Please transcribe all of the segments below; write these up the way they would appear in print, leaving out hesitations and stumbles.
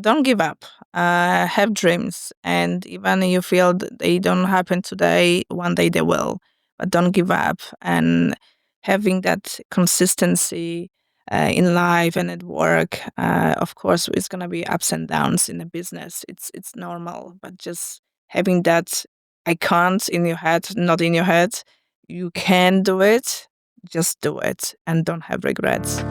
don't give up. Have dreams, and even you feel that they don't happen today, one day they will. But don't give up, and having that consistency in life and at work. Of course, it's gonna be ups and downs in a business. It's normal, but just having that I can't in your head, not in your head. You can do it. Just do it, and don't have regrets.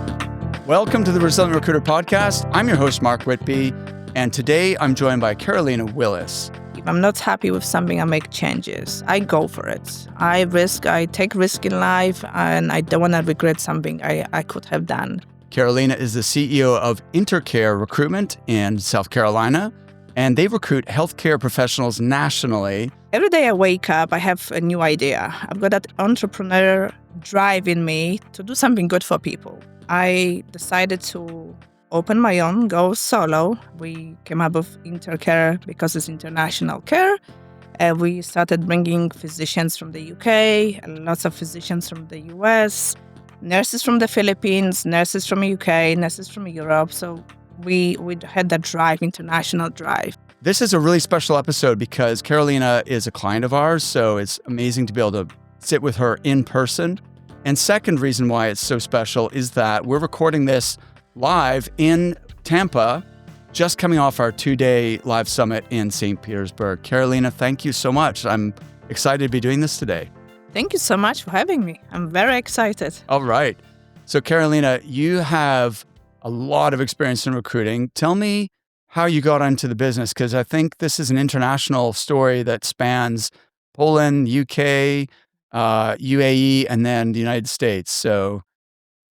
Welcome to the Resilient Recruiter Podcast. I'm your host, Mark Whitby, and today I'm joined by Karolina Willis. If I'm not happy with something, I make changes. I go for it. I take risk in life, and I don't want to regret something I could have done. Karolina is the CEO of Intercare Recruitment in South Carolina, and they recruit healthcare professionals nationally. Every day I wake up, I have a new idea. I've got that entrepreneur drive in me to do something good for people. I decided to open my own, go solo. We came up with Intercare because it's international care. We started bringing physicians from the UK, and lots of physicians from the US, nurses from the Philippines, nurses from UK, nurses from Europe. So we had that drive, international drive. This is a really special episode because Karolina is a client of ours, so it's amazing to be able to sit with her in person. And second reason why it's so special is that we're recording this live in Tampa, just coming off our 2-day live summit in St. Petersburg. Karolina, thank you so much. I'm excited to be doing this today. Thank you so much for having me. I'm very excited. All right. So Karolina, you have a lot of experience in recruiting. Tell me how you got into the business, because I think this is an international story that spans Poland, UK, UAE, and then the United States. So,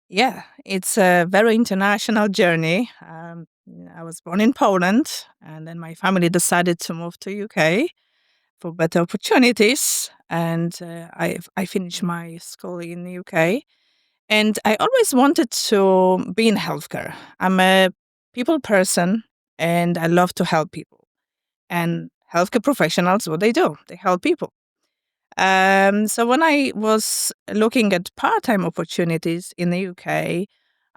Yeah, it's a very international journey. I was born in Poland, and then my family decided to move to UK for better opportunities. And I finished my school in the UK. And I always wanted to be in healthcare. I'm a people person, and I love to help people. And healthcare professionals, what they do, they help people. So when I was looking at part-time opportunities in the UK,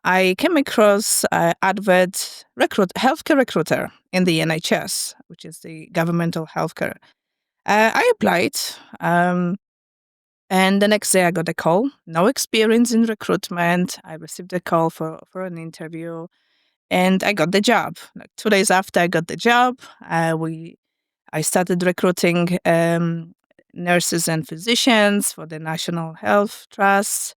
I came across healthcare recruiter in the NHS, which is the governmental healthcare. I applied, and the next day I got a call. No experience in recruitment. I received a call for an interview, and I got the job. Like 2 days after I got the job, I started recruiting nurses and physicians for the National Health Trust.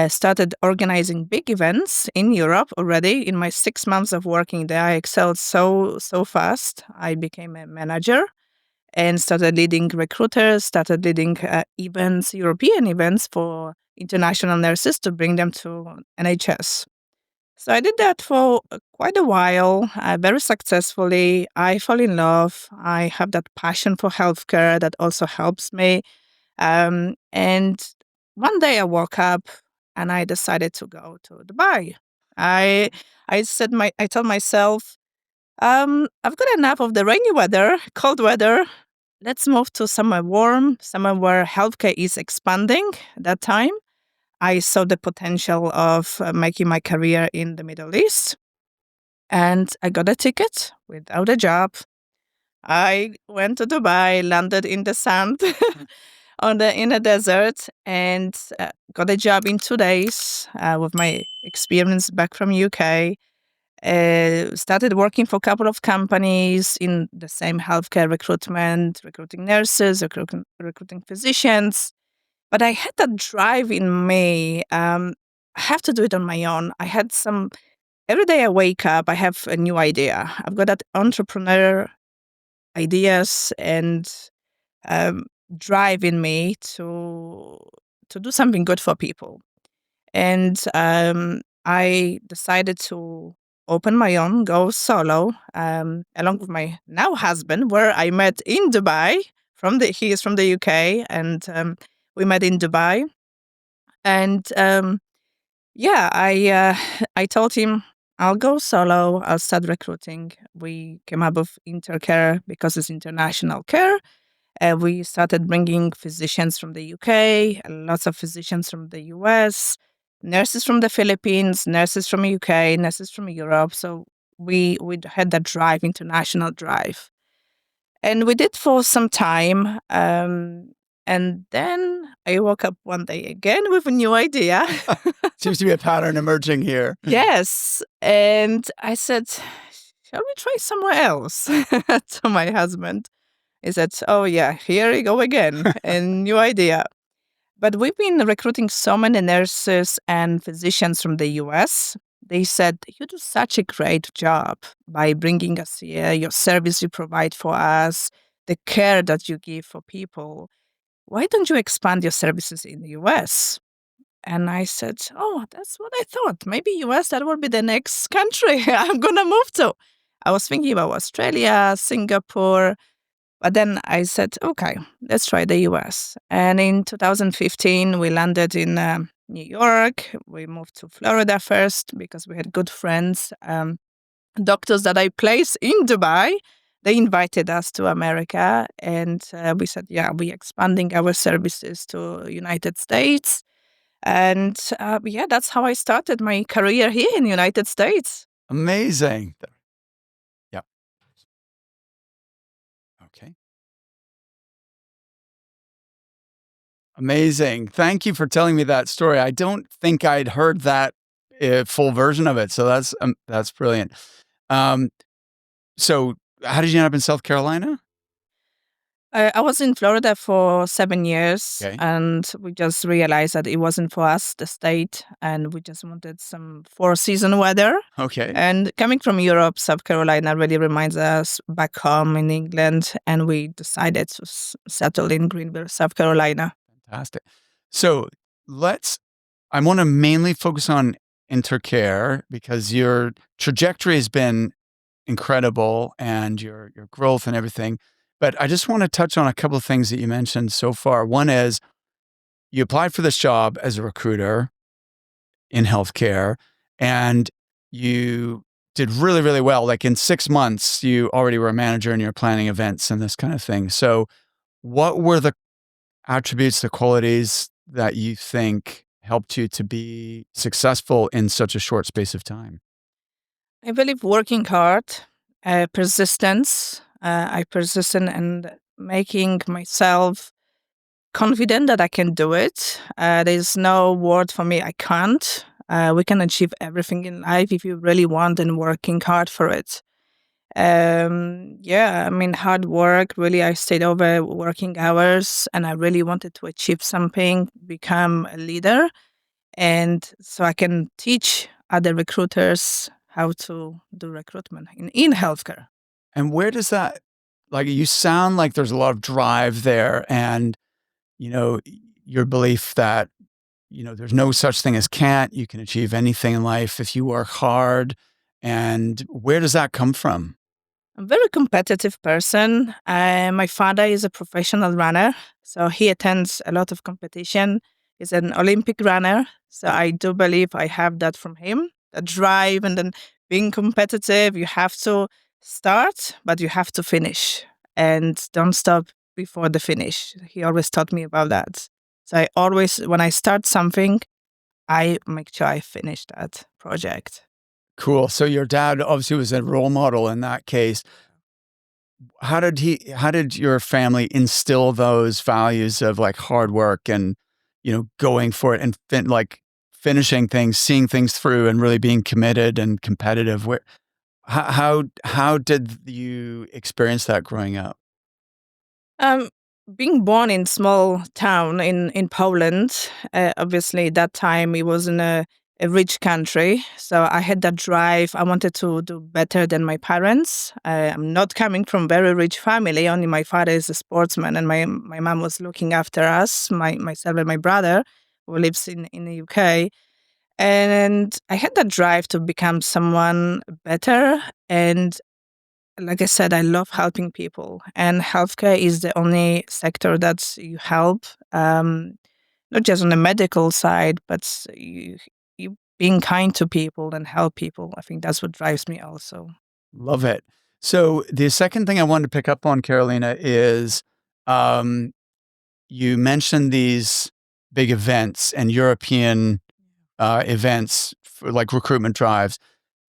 Started organizing big events in Europe already. In my 6 months of working there, I excelled so fast. I became a manager and started leading recruiters, started leading events, European events for international nurses to bring them to NHS. So I did that for quite a while, very successfully. I fell in love. I have that passion for healthcare that also helps me. And one day I woke up and I decided to go to Dubai. I I told myself, I've got enough of the rainy weather, cold weather. Let's move to somewhere warm, somewhere where healthcare is expanding at that time. I saw the potential of making my career in the Middle East, and I got a ticket without a job. I went to Dubai, landed in the sand in a desert, and got a job in 2 days with my experience back from UK. Started working for a couple of companies in the same healthcare recruitment, recruiting nurses, recruiting physicians. But I had that drive in me. I have to do it on my own. Every day I wake up, I have a new idea. I've got that entrepreneur ideas and um, drive in me to do something good for people. And I decided to open my own, go solo, along with my now husband, where I met in Dubai. He is from the UK, and we met in Dubai. And yeah, I told him I'll go solo. I'll start recruiting. We came up with Intercare because it's international care. We started bringing physicians from the UK, lots of physicians from the US, nurses from the Philippines, nurses from UK, nurses from Europe. So we had that drive, international drive. And we did for some time. And then I woke up one day again with a new idea. Seems to be a pattern emerging here. Yes. And I said, shall we try somewhere else? To my husband. He said, oh, yeah, here you go again. A new idea. But we've been recruiting so many nurses and physicians from the US. They said, you do such a great job by bringing us here, your service you provide for us, the care that you give for people. Why don't you expand your services in the US? And I said, oh, that's what I thought. Maybe US, that will be the next country I'm going to move to. I was thinking about Australia, Singapore, but then I said, okay, let's try the US. And in 2015, we landed in New York. We moved to Florida first because we had good friends, doctors that I placed in Dubai. They invited us to America, and we said, yeah, we're expanding our services to United States. And yeah, that's how I started my career here in the United States. Amazing. Yep. Okay. Amazing. Thank you for telling me that story. I don't think I'd heard that full version of it. So that's brilliant. Um, so how did you end up in South Carolina? I was in Florida for 7 years, Okay. and we just realized that it wasn't for us, the state, and we just wanted some four-season weather. Okay. And coming from Europe, South Carolina really reminds us back home in England, and we decided to settle in Greenville, South Carolina. Fantastic. So I want to mainly focus on Intercare because your trajectory has been incredible and your growth and everything. But I just want to touch on a couple of things that you mentioned so far. One is you applied for this job as a recruiter in healthcare and you did really, really well. Like in 6 months, you already were a manager and you're planning events and this kind of thing. So what were the attributes, the qualities that you think helped you to be successful in such a short space of time? I believe working hard, persistence. I persistent and making myself confident that I can do it. There's no word for me I can't. We can achieve everything in life if you really want and working hard for it. Yeah, I mean, hard work. Really, I stayed over working hours, and I really wanted to achieve something, become a leader, and so I can teach other recruiters how to do recruitment in healthcare. And where does that, like, you sound like there's a lot of drive there and, you know, your belief that, there's no such thing as can't, you can achieve anything in life if you work hard. And where does that come from? I'm a very competitive person. My father is a professional runner, so he attends a lot of competition. He's an Olympic runner, so I do believe I have that from him. The drive and then being competitive. You have to start, but you have to finish, and don't stop before the finish. He always taught me about that. So I always, when I start something, I make sure I finish that project. Cool. So your dad obviously was a role model in that case. How did your family instill those values of like hard work and, going for it and finishing things, seeing things through and really being committed and competitive? How did you experience that growing up? Um, Being born in small town in Poland, obviously that time it was in a rich country, so I had that drive. I wanted to do better than my parents. I'm not coming from very rich family. Only my father is a sportsman, and my mom was looking after us, myself and my brother, who lives in the UK. And I had that drive to become someone better. And like I said, I love helping people, and healthcare is the only sector that you help, not just on the medical side, but you being kind to people and help people. I think that's what drives me also. Love it. So the second thing I wanted to pick up on, Carolina, is um, you mentioned these big events and European events for like recruitment drives.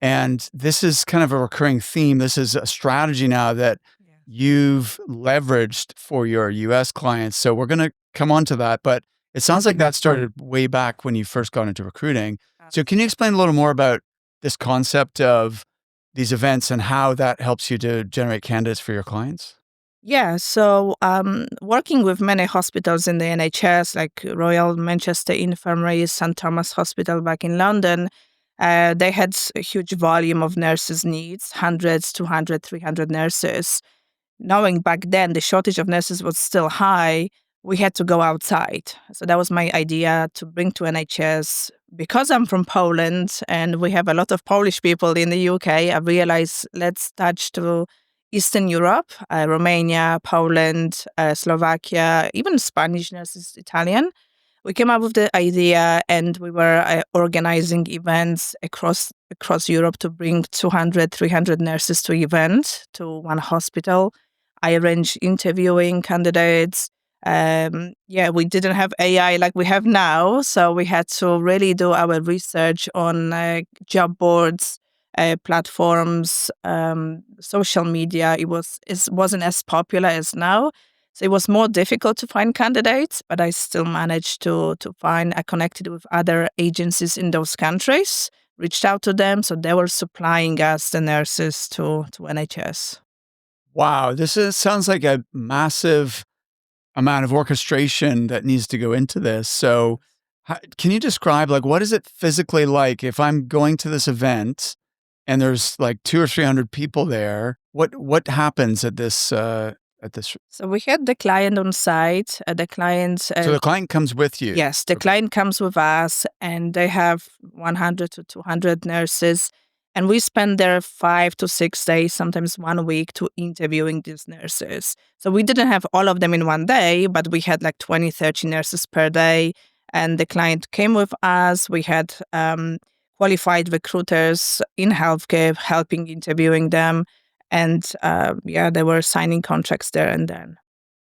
And this is kind of a recurring theme. This is a strategy now that Yeah. you've leveraged for your US clients. So we're going to come on to that. But it sounds like that started way back when you first got into recruiting. So can you explain a little more about this concept of these events and how that helps you to generate candidates for your clients? Yeah, so working with many hospitals in the NHS, like Royal Manchester Infirmary, St Thomas Hospital back in London, they had a huge volume of nurses needs, hundreds, 200, 300 nurses. Knowing back then the shortage of nurses was still high, we had to go outside. So that was my idea to bring to NHS. Because I'm from Poland and we have a lot of Polish people in the UK, I realized let's touch to Eastern Europe, Romania, Poland, Slovakia, even Spanish nurses, Italian. We came up with the idea and we were organizing events across Europe to bring 200, 300 nurses to event to one hospital. I arranged interviewing candidates. Yeah, we didn't have AI like we have now, so we had to really do our research on job boards, platforms, social media. It wasn't as popular as now, so it was more difficult to find candidates, but I still managed to find. I connected with other agencies in those countries, reached out to them, so they were supplying us the nurses to NHS. Wow, sounds like a massive amount of orchestration that needs to go into this. So, can you describe like what is it physically like if I'm going to this event and there's like 200 or 300 people there? What happens at this? So we had the client on site. The client So the client comes with you. Yes, the Okay. client comes with us and they have 100 to 200 nurses. And we spend there 5 to 6 days, sometimes 1 week, to interviewing these nurses. So we didn't have all of them in one day, but we had like 20, 30 nurses per day. And the client came with us. We had qualified recruiters in healthcare helping interviewing them. And yeah, they were signing contracts there and then.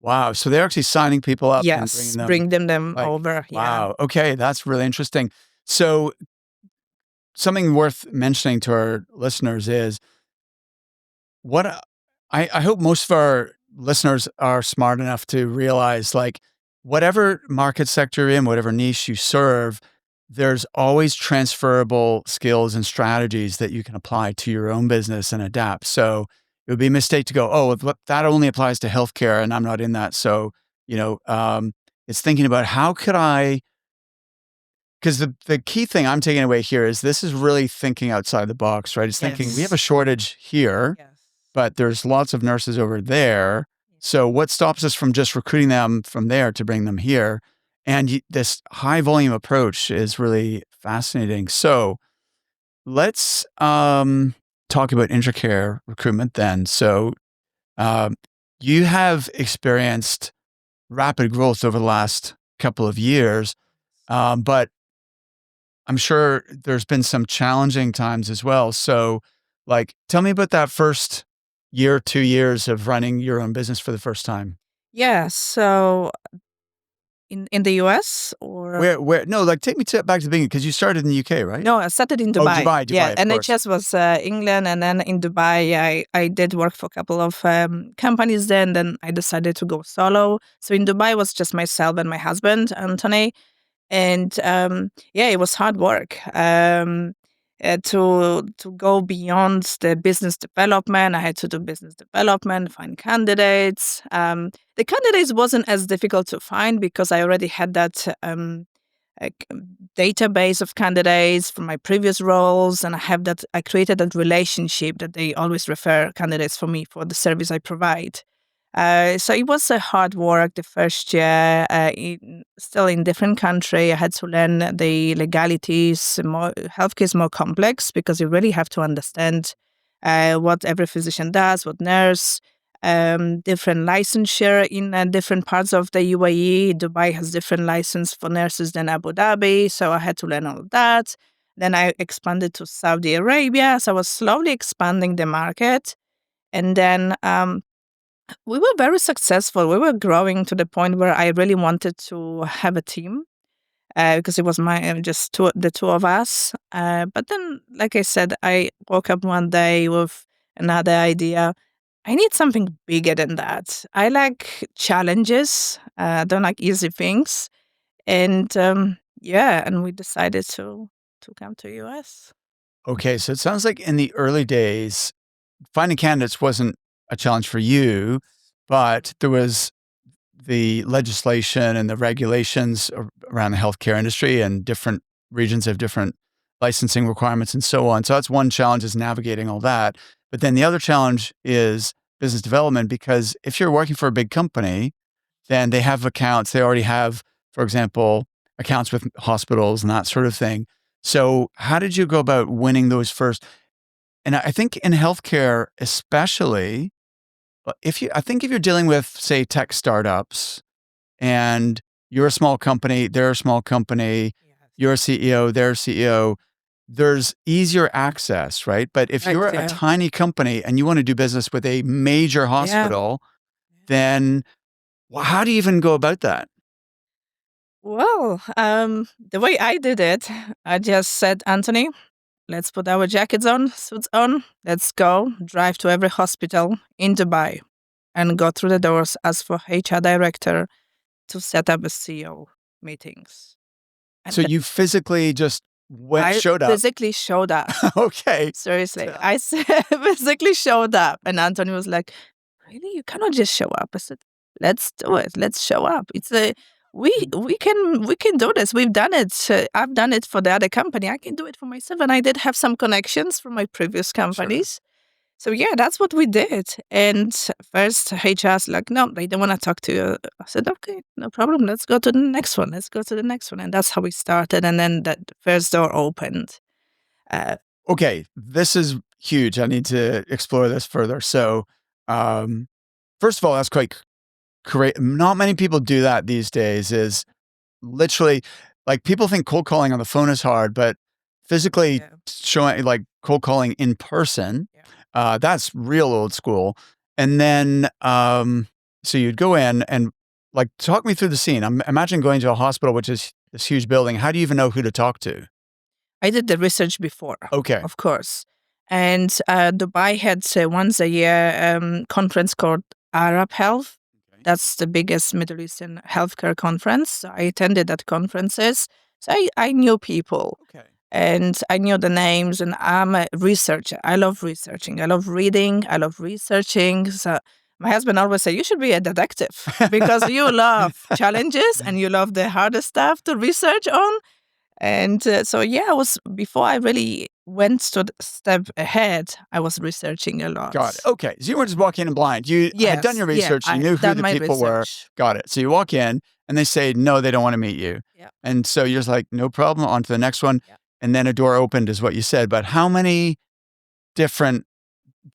Wow. So they're actually signing people up and bringing Yes, them bring them like, over. Yeah. wow. Okay, that's really interesting. So something worth mentioning to our listeners is what I hope most of our listeners are smart enough to realize like whatever market sector you're in, whatever niche you serve, there's always transferable skills and strategies that you can apply to your own business and adapt. So it would be a mistake to go, oh, well, that only applies to healthcare and I'm not in that. So, you know, it's thinking about how could I, because the key thing I'm taking away here is this is really thinking outside the box, right? It's thinking we have a Yes. shortage here, Yes. but there's lots of nurses over there. So what stops us from just recruiting them from there to bring them here? And this high volume approach is really fascinating. So let's talk about Intercare recruitment then. So um, you have experienced rapid growth over the last couple of years, but I'm sure there's been some challenging times as well. So, like, tell me about that first year, 2 years of running your own business for the first time. Yeah, so in the US or Where no, like, take me to back to the beginning because you started in the UK, right? no, I started in Oh, Dubai. Dubai, Yeah, Dubai, of course. NHS was England, and then in Dubai, I did work for a couple of companies there, and then I decided to go solo. So in Dubai was just myself and my husband, Anthony, and yeah, it was hard work. To go beyond the business development, I had to do business development, find candidates. The candidates wasn't as difficult to find because I already had that like, database of candidates from my previous roles, and I created that relationship that they always refer candidates for me for the service I provide. So it was a hard work the first year, still in different country. I had to learn the legalities. Healthcare is more complex because you really have to understand what every physician does, what nurse, different licensure in different parts of the UAE. Dubai has different license for nurses than Abu Dhabi, so I had to learn all of that. Then I expanded to Saudi Arabia, so I was slowly expanding the market. And then we were very successful. We were growing to the point where I really wanted to have a team. because it was just the two of us. But then, like I said, I woke up one day with another idea. I need something bigger than that. I like challenges. I don't like easy things. And and we decided to come to US. Okay, so it sounds like in the early days, finding candidates wasn't a challenge for you, but there was the legislation and the regulations around the healthcare industry, and different regions have different licensing requirements and so on. So that's one challenge, is navigating all that. But then the other challenge is business development, because if you're working for a big company, then they have accounts. They already have, for example, accounts with hospitals and that sort of thing. So how did you go about winning those first? And I think in healthcare, especially, I think if you're dealing with, say, tech startups, and you're a small company, they're a small company, Yes. you're a CEO, they're a CEO, there's easier access, right? But if Right. you're a Yeah. tiny company and you want to do business with a major Yeah. hospital, then how do you even go about that? Well, the way I did it, I just said, Anthony, let's put our jackets on, suits on, let's go, drive to every hospital in Dubai and go through the doors, ask for HR director to set up a CEO meetings. So And you physically just I showed up. physically showed up. Okay. Seriously, T- physically showed up. And Anthony was like, "Really? You cannot just show up." I said, "Let's do it. Let's show up. It's a we can do this. We've done it. I've done it for the other company. I can do it for myself." And I did have some connections from my previous Sure. companies. So yeah, that's what we did. And first HR's like, "No, they don't want to talk to you." I said, "Okay, no problem. Let's go to the next one. Let's go to the next one." And that's how we started. And then that first door opened. Uh, Okay, this is huge. I need to explore this further. So, um, first of all, that's quite great. Not many people do that these days. Is literally, like, people think cold calling on the phone is hard, but physically yeah, showing, like, cold calling in person, yeah. that's real old school. And then, so you'd go in and, like, talk me through the scene. Imagine going to a hospital, which is this huge building. How do you even know who to talk to? I did the research before, Okay. of course. And Dubai had once a year conference called Arab Health. Okay. That's the biggest Middle Eastern healthcare conference. So I attended that conferences. So I knew people Okay. and I knew the names, and I'm a researcher. I love researching. I love reading. I love researching. So my husband always said, "You should be a detective because you love challenges and you love the harder stuff to research on." And so, yeah, I was before I really went to the step ahead, I was researching a Got it. lot. Okay. So you weren't just walking in blind. You had done Yes, your yeah, research. You I knew who done the my people were. research. Got it. So you walk in and they say, no, they don't want to meet you. Yeah, And so you're just like, no problem. On to the next one. yeah. And then a door opened, is what you said. But how many different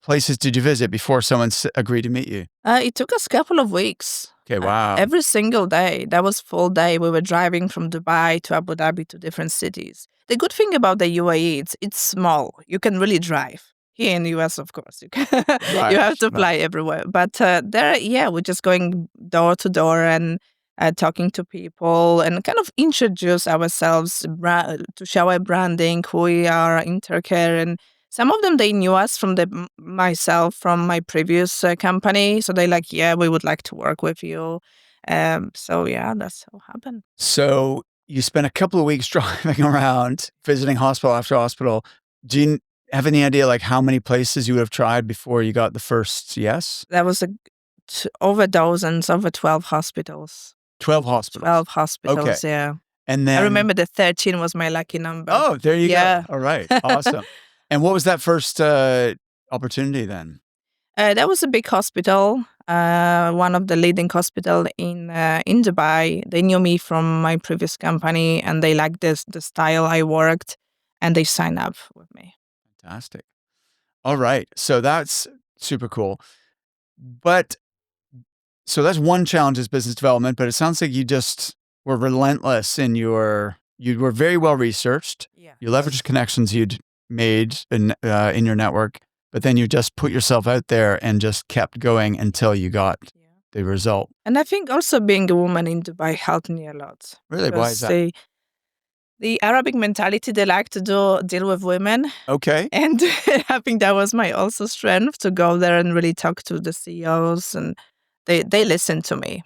places did you visit before someone agreed to meet you? It took us a couple of weeks. Okay. Wow. Every single day, that was full day. We were driving from Dubai to Abu Dhabi to different cities. The good thing about the UAE, it's small. You can really drive. Here in the US, of course, you can, you Right. have to Right. fly everywhere. But there, yeah, we're just going door to door and talking to people and kind of introduce ourselves to show our branding, who we are, Intercare, and some of them, they knew us from myself from my previous company, so they like, yeah, we would like to work with you. So yeah, that's how it happened. So you spent a couple of weeks driving around, visiting hospital after hospital. Do you have any idea, like, how many places you would have tried before you got the first yes? That was over dozens, over 12 hospitals. 12 hospitals. 12 Okay. hospitals, yeah. And I then, remember the 13 was my lucky number. oh, there you go. Yeah. All right. Awesome. And what was that first opportunity then? That was a big hospital, one of the leading hospital in Dubai. They knew me from my previous company, and they liked the style I worked, and they signed up with me. Fantastic. All right. So that's super cool. But so that's one challenge, is business development, but it sounds like you just were relentless you were very well researched. Yeah. You leveraged connections you'd made in your network, but then you just put yourself out there and just kept going until you got Yeah. the result. And I think also being a woman in Dubai helped me a lot Really? Why is because that? the Arabic mentality, they like to deal with women. Okay. And I think that was my also strength to go there and really talk to the CEOs, and they listen to me.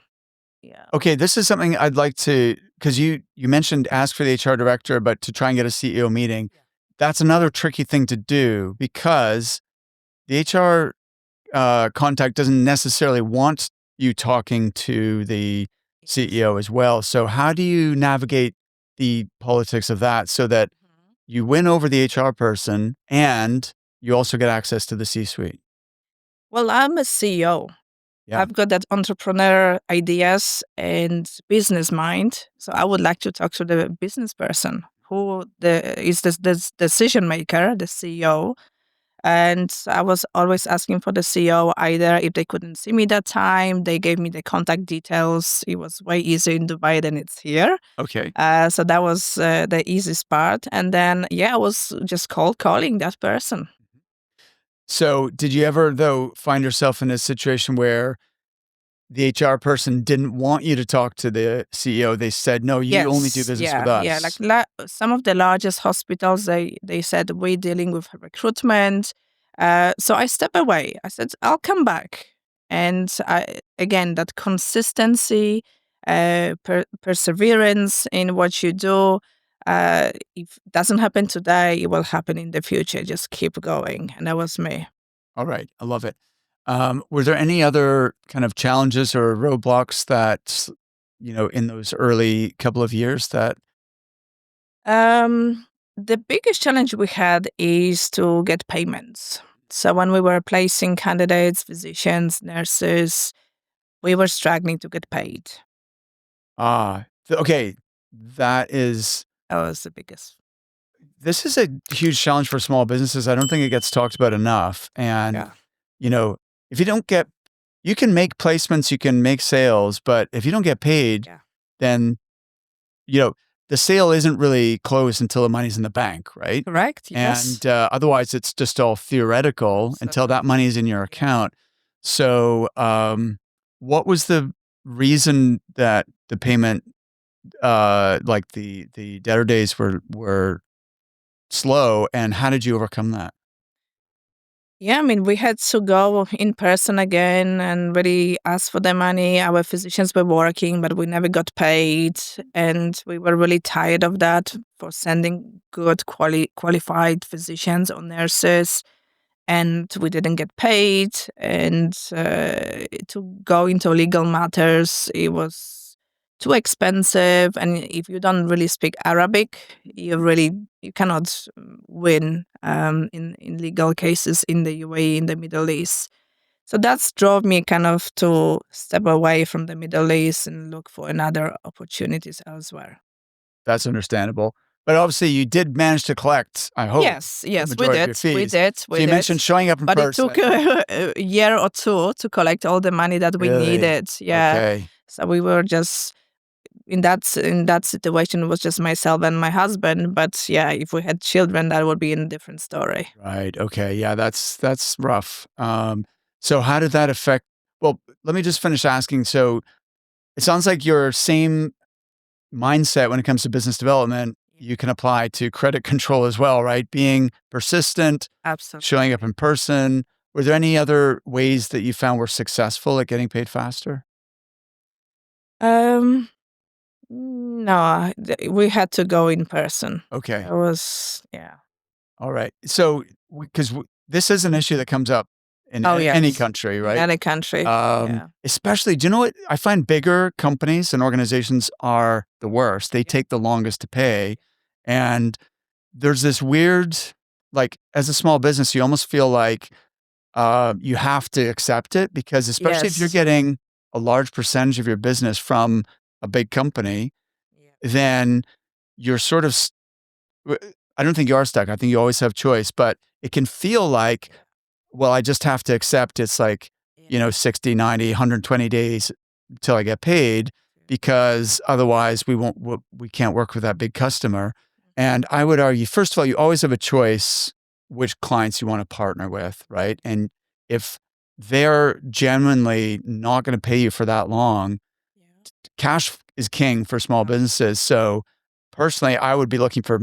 Yeah. Okay, this is something I'd like to, because you mentioned ask for the HR director, but to try and get a CEO meeting, that's another tricky thing to do because the HR contact doesn't necessarily want you talking to the Yes. CEO as well. So how do you navigate the politics of that so that Mhm. you win over the HR person and you also get access to the C-suite? Well, I'm a CEO. Yeah. I've got that entrepreneur ideas and business mind. So I would like to talk to the business person who is the decision maker, the CEO. And I was always asking for the CEO either if they couldn't see me that time, they gave me the contact details. It was way easier in Dubai than it's here. Okay. So that was the easiest part. And then, yeah, I was just cold calling that person. So did you ever though find yourself in a situation where the HR person didn't want you to talk to the CEO? They said, "No, you only do Yes, business with yeah. Like us." some of the largest hospitals, they said we're dealing with recruitment. So I step away. I said I'll come back, and again that consistency, perseverance in what you do. If it doesn't happen today, it will happen in the future. Just keep going, and that was me. All right, I love it. Were there any other kind of challenges or roadblocks that, in those early couple of years that The biggest challenge we had is to get payments. So when we were placing candidates, physicians, nurses, we were struggling to get paid. okay, that is That was the biggest. this is a huge challenge for small businesses. I don't think it gets talked about enough. And, Yeah. you know, if you don't get you can make placements, you can make sales, but if you don't get paid, Yeah. then, you know, the sale isn't really closed until the money's in the bank, right? Correct. Yes. And, otherwise, it's just all theoretical until that Absolutely. money's in your Yes. account. So, what was the reason that the payment, like the debtor days were slow, and how did you overcome that? Yeah, I mean, we had to go in person again and really ask for the money. Our physicians were working, but we never got paid. And we were really tired of that for sending good, qualified physicians or nurses. And we didn't get paid. And to go into legal matters, it was too expensive. And if you don't really speak Arabic, you cannot win in legal cases in the UAE, in the Middle East. So that's drove me kind of to step away from the Middle East and look for another opportunities elsewhere. That's understandable. But obviously, you did manage to collect, I hope, Yes, the yes, we majority of did, your we fees. did, So we you did. mentioned showing up in But it took person. a year or two to collect all the money that we Really? needed. Yeah, Okay. so we were just in that situation. It was just myself and my husband. But yeah, if we had children, that would be a different story. Right. Okay. Yeah, that's rough. So how did that affect well, let me just finish asking. So it sounds like your same mindset when it comes to business development, Yeah, you can apply to credit control as well, right? Being persistent, showing up absolutely. in person. Were there any other ways that you found were successful at getting paid faster? Um, no, we had to go in person. Okay. It was yeah. All right. So, because this is an issue that comes up in Oh any yes, country, in right? any country. Yeah, Especially, do you know what? I find bigger companies and organizations are the worst. They yeah, take the longest to pay. And there's this weird, like, as a small business, you almost feel like you have to accept it because, especially if you're yes, getting a large percentage of your business from a big company, yeah, then you're sort of W I don't think you are stuck, I think you always have choice, but it can feel like, yeah, well, I just have to accept it's like, yeah. 60, 90, 120 days till I get paid because otherwise we can't work with that big customer. Mhm. And I would argue, first of all, you always have a choice which clients you wanna partner with, right? And if they're genuinely not gonna pay you for that long, Yeah, cash is king for small businesses, so personally, I would be looking for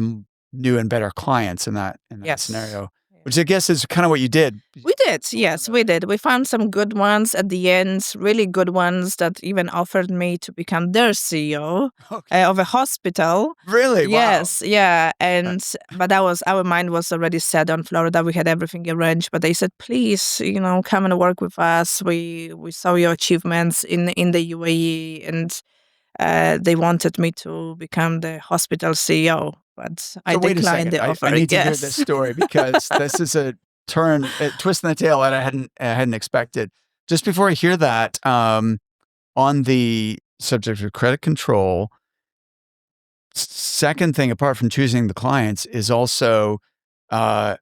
new and better clients in that Yes. scenario, Yeah. which I guess is kind of what you did. We did, yes, we did. We found some good ones at the end, really good ones that even offered me to become their CEO Okay. of a hospital. Really? Wow. Yes, yeah, and but that was our mind was already set on Florida. We had everything arranged, but they said, "Please, come and work with us. We saw your achievements in the UAE, and they wanted me to become the hospital CEO." But I So wait a declined second. the I offer. need to hear this Yes. story because this is a twist in the tail that I hadn't expected. Just before I hear that, on the subject of credit control, second thing apart from choosing the clients is also uh,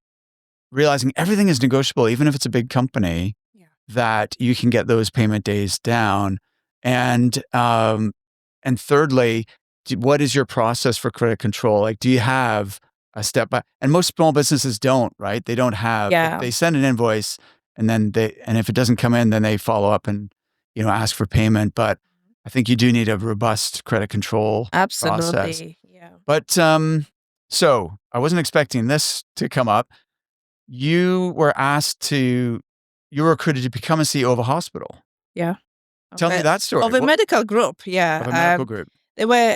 realizing everything is negotiable, even if it's a big company, Yeah. that you can get those payment days down. And thirdly, what is your process for credit control? Like, do you have a step by? And most small businesses don't, right? They don't have. Yeah. They send an invoice, and then if it doesn't come in, then they follow up and ask for payment. But I think you do need a robust credit control process. Absolutely. Yeah. But so I wasn't expecting this to come up. You were you were recruited to become a CEO of a hospital. Yeah. Tell me that story. Of a What medical group, of a yeah. medical group? They were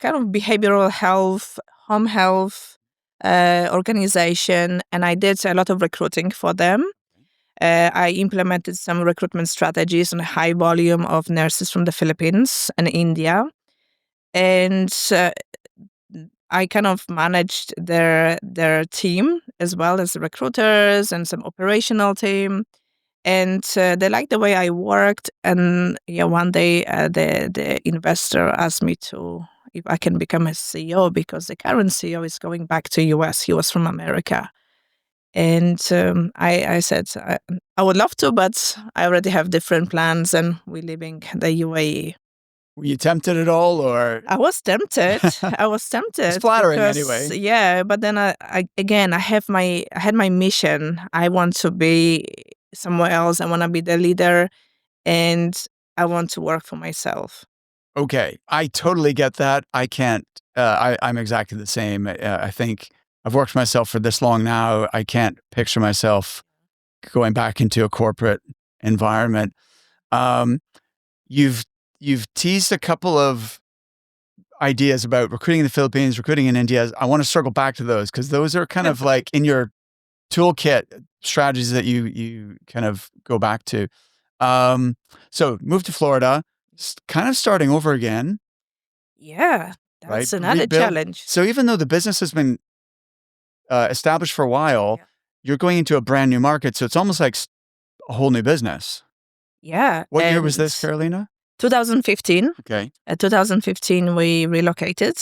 kind of behavioral health, home health organization, and I did a lot of recruiting for them. I implemented some recruitment strategies on a high volume of nurses from the Philippines and India, and I kind of managed their team as well as recruiters and some operational team. And they liked the way I worked. And yeah, one day the investor asked me to if I can become a CEO because the current CEO is going back to US. He was from America, and I said I would love to, but I already have different plans, and we're leaving the UAE. Were you tempted at all, or I was tempted. I was it's tempted flattering because anyway? yeah, but then I had my mission. I want to be somewhere else. I want to be the leader, and I want to work for myself. Okay, I totally get that. I can't. I'm exactly the same. I think I've worked for myself for this long now. I can't picture myself going back into a corporate environment. Um, you've you've teased a couple of ideas about recruiting in the Philippines, recruiting in India. I want to circle back to those because those are kind of like in your toolkit strategies that you kind of go back to. Um, so move to Florida, kind of starting over again, Yeah, right? that's another Rebuild. challenge. So even though the business has been established for a while, Yeah. you're going into a brand new market. So it's almost like a whole new business. Yeah, What year was and this, Karolina? 2015. Okay. 2015, we relocated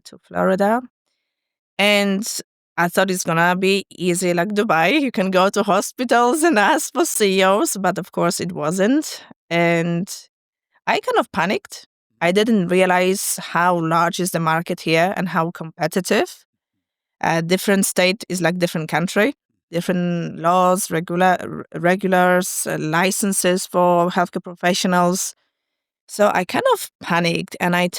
to Florida. And I thought it's gonna be easy like Dubai. You can go to hospitals and ask for CEOs, but of course it wasn't. And I kind of panicked. I didn't realize how large is the market here and how competitive. Different state is like different country, different laws, regulars, licenses for healthcare professionals. So I kind of panicked and I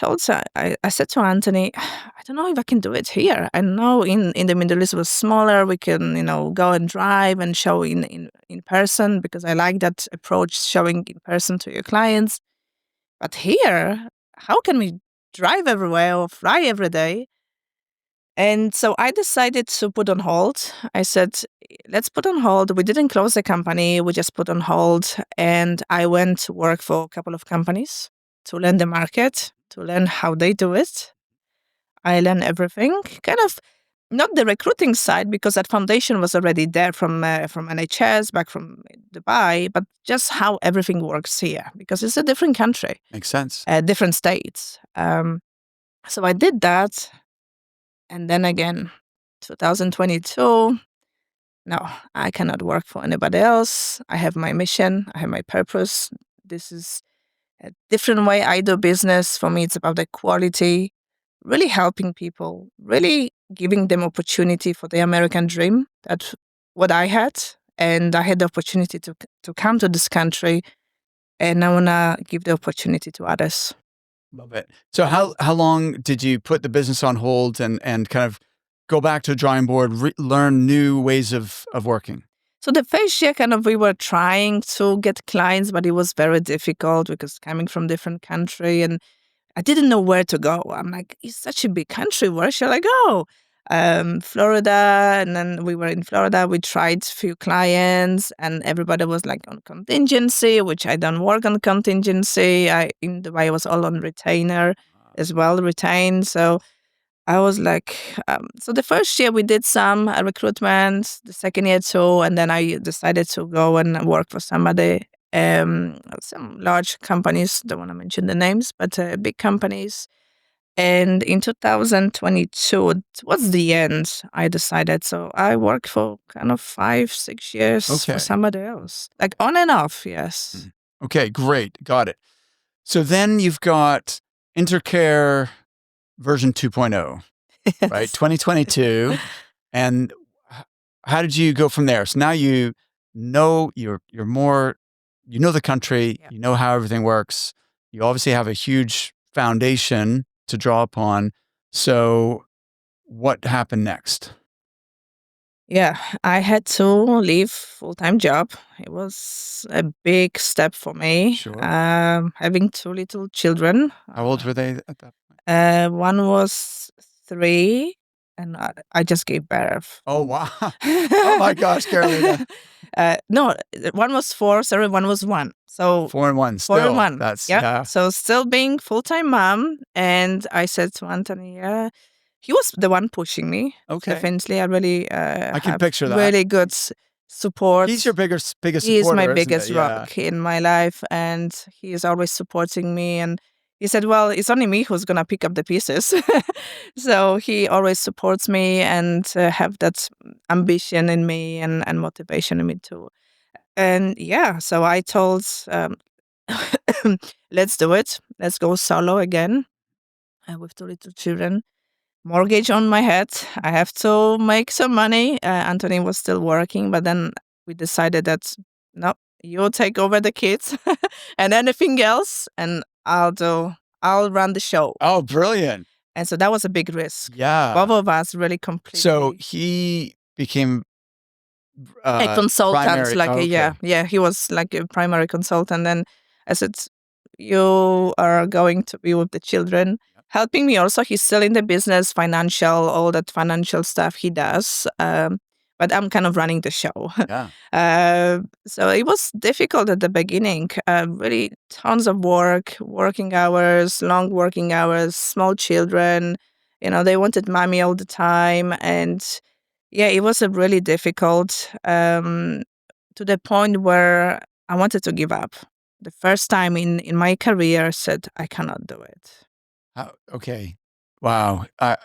said to Anthony, I don't know if I can do it here. I know in the Middle East it was smaller. We can, go and drive and show in person because I like that approach, showing in person to your clients. But here, how can we drive everywhere or fly every day? And so I decided to put on hold. I said, let's put on hold. We didn't close the company, we just put on hold. And I went to work for a couple of companies to learn the market, to learn how they do it. I learned everything, kind of not the recruiting side because that foundation was already there from NHS back from Dubai, but just how everything works here because it's a different country, Makes sense. different states. So I did that, and then again, 2022. No, I cannot work for anybody else. I have my mission. I have my purpose. This is a different way I do business. For me, it's about the quality, really helping people, really giving them opportunity for the American dream. That's what I had. And I had the opportunity to come to this country, and I want to give the opportunity to others. Love it. So how long did you put the business on hold and kind of go back to the drawing board, learn new ways of working? So the first year, kind of, we were trying to get clients, but it was very difficult because coming from different country, and I didn't know where to go. I'm like, it's such a big country. Where shall I go? Florida, and then we were in Florida. We tried few clients, and everybody was like on contingency, which I don't work on contingency. I in Dubai I was all on retainer as well, retained. So I was like, so the first year we did some recruitment, the second year too, and then I decided to go and work for somebody, some large companies. Don't want to mention the names, but big companies. And in 2022, it was the end. I decided, so I worked for kind of 5, 6 years for Okay. somebody else, like on and off. Yes. Mhm. Okay, great. Got it. So then you've got Intercare version 2.0, right? Yes. 2022. And how did you go from there? So now you know you're more you know the country, Yeah. you know how everything works. You obviously have a huge foundation to draw upon. So what happened next? Yeah, I had to leave full-time job. It was a big step for me. Sure. Having two little children. How old were they at that point? One was 3, and I just gave birth. Oh, wow. Oh my gosh, Carolina. No, one was 4. Sorry, one was 1. So 4 and 1 4 and still. 1. That's Yeah. yeah. So still being full-time mom, and I said to Anthony, yeah, he was the one pushing me. Okay. Definitely, I really I can have picture that. really good He's your support. biggest He is my supporter, isn't it? biggest Yeah. rock in my life, and he is always supporting me. And he said, "Well, it's only me who's gonna pick up the pieces." So he always supports me and have that ambition in me and motivation in me too. And yeah, so I told, "Let's do it. Let's go solo again with 2 little children." Mortgage on my head. I have to make some money. Anthony was still working, but then we decided that no, you take over the kids and anything else, and I'll run the show. Oh, brilliant. And so that was a big risk. Yeah. Both of us really So completely he became a consultant, primary like oh, a yeah, okay. yeah. He was like a primary consultant, and I said, "You are going to be with the children." Helping me also, he's still in the business, financial, all that financial stuff he does. But I'm kind of running the show. Yeah. So it was difficult at the beginning. Really tons of work, working hours, long working hours, small children. They wanted mommy all the time, and yeah, it was a really difficult to the point where I wanted to give up. The first time in my career, I said I cannot do it. Okay. Wow. At